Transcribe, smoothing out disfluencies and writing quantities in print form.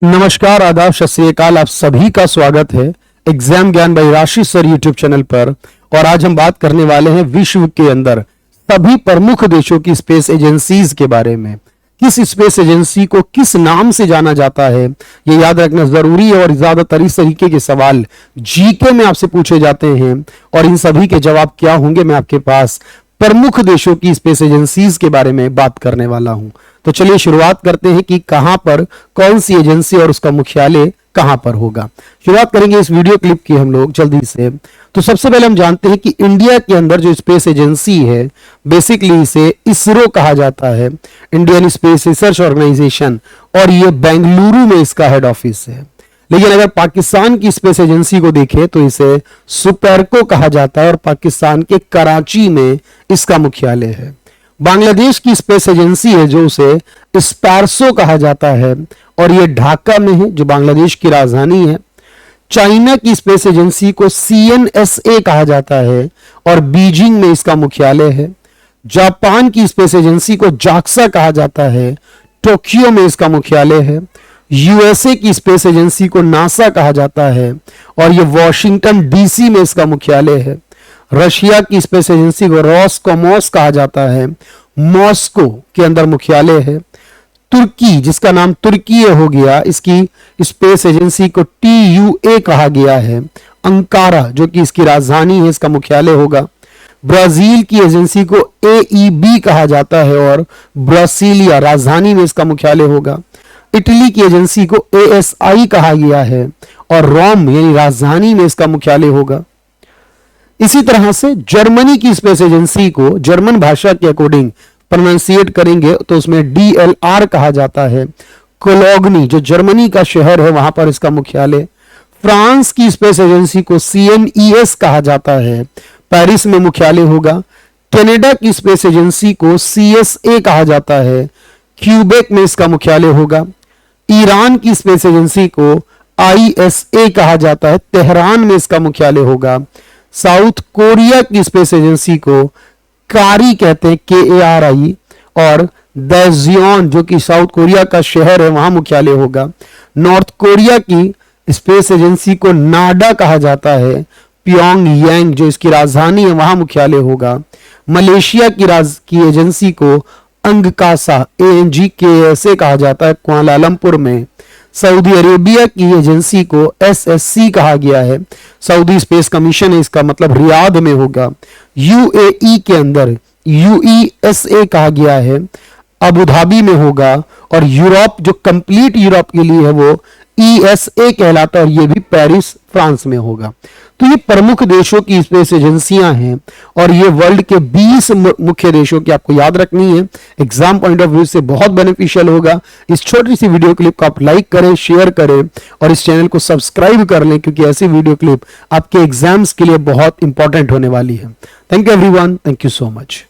नमस्कार, आदाब, सत श्री अकाल। आप सभी का स्वागत है एग्जाम ज्ञान बाई राशि सर यूट्यूब चैनल पर। और आज हम बात करने वाले हैं विश्व के अंदर सभी प्रमुख देशों की स्पेस एजेंसीज के बारे में। किस स्पेस एजेंसी को किस नाम से जाना जाता है ये याद रखना जरूरी है। और ज्यादातर इस तरीके के सवाल जीके में आपसे पूछे जाते हैं और इन सभी के जवाब क्या होंगे, मैं आपके पास प्रमुख देशों की स्पेस एजेंसीज के बारे में बात करने वाला हूं। तो चलिए शुरुआत करते हैं कि कहां पर कौन सी एजेंसी और उसका मुख्यालय कहां पर होगा। शुरुआत करेंगे इस वीडियो क्लिप की हम लोग जल्दी से। तो सबसे पहले हम जानते हैं कि इंडिया के अंदर जो स्पेस एजेंसी है बेसिकली इसे इसरो कहा जाता है, इंडियन स्पेस रिसर्च ऑर्गेनाइजेशन, और ये बेंगलुरु में इसका हेड ऑफिस है। लेकिन अगर पाकिस्तान की स्पेस एजेंसी को देखें तो इसे सुपेरको कहा जाता है और पाकिस्तान के कराची में इसका मुख्यालय है। बांग्लादेश की स्पेस एजेंसी है जो उसे स्पैरसो कहा जाता है और यह ढाका में है जो बांग्लादेश की राजधानी है। चाइना की स्पेस एजेंसी को CNSA कहा जाता है और बीजिंग में इसका मुख्यालय है। जापान की स्पेस एजेंसी को जाक्सा कहा जाता है, टोक्यो में इसका मुख्यालय है। USA की स्पेस एजेंसी को नासा कहा जाता है और यह वॉशिंगटन DC में इसका मुख्यालय है। रशिया की स्पेस एजेंसी को रोसकोमोस कहा जाता है, मॉस्को के अंदर मुख्यालय है। तुर्की, जिसका नाम तुर्की हो गया, इसकी स्पेस एजेंसी को TUA कहा गया है। अंकारा जो कि इसकी राजधानी है, इसका मुख्यालय होगा। ब्राजील की एजेंसी को AEB कहा जाता है और ब्रासिलिया राजधानी में इसका मुख्यालय होगा। इटली की एजेंसी को ASI कहा गया है और रोम यानी राजधानी में इसका मुख्यालय होगा। इसी तरह से जर्मनी की स्पेस एजेंसी को जर्मन भाषा के अकॉर्डिंग प्रोनाउंसिएट करेंगे तो उसमें DLR कहा जाता है। कोलोग्नी जो जर्मनी का शहर है वहां पर इसका मुख्यालय। फ्रांस की स्पेस एजेंसी को CNES कहा जाता है, पेरिस में मुख्यालय होगा। कनाडा की स्पेस एजेंसी को CSA कहा जाता है, क्यूबेक में इसका मुख्यालय होगा। ईरान की स्पेस एजेंसी को ISA कहा जाता है, तेहरान में इसका मुख्यालय होगा। साउथ कोरिया की स्पेस एजेंसी को कारी कहते हैं, KARI, और दाजियोन जो कि साउथ कोरिया का शहर है वहां मुख्यालय होगा। नॉर्थ कोरिया की स्पेस एजेंसी को नाडा कहा जाता है, प्योंगयांग जो इसकी राजधानी है वहां मुख्यालय होगा। मलेशिया की एजेंसी को अंगकासा ANGKSA कहा जाता है, कुआलालंपुर में। सऊदी अरेबिया की एजेंसी को SSC कहा गया है, सऊदी स्पेस कमीशन है, इसका मतलब रियाद में होगा। UAE के अंदर USA कहा गया है, अबू धाबी में होगा। और यूरोप जो कंप्लीट यूरोप के लिए है वो ESA कहलाता है और ये भी पेरिस फ्रांस में होगा। तो ये प्रमुख देशों की स्पेस एजेंसियां हैं और ये वर्ल्ड के 20 मुख्य देशों की आपको याद रखनी है। एग्जाम पॉइंट ऑफ व्यू से बहुत बेनिफिशियल होगा। इस छोटी सी वीडियो क्लिप को आप लाइक करें, शेयर करें और इस चैनल को सब्सक्राइब कर लें क्योंकि ऐसी वीडियो क्लिप आपके एग्जाम्स के लिए बहुत इंपॉर्टेंट होने वाली है। Thank you everyone, thank you so much.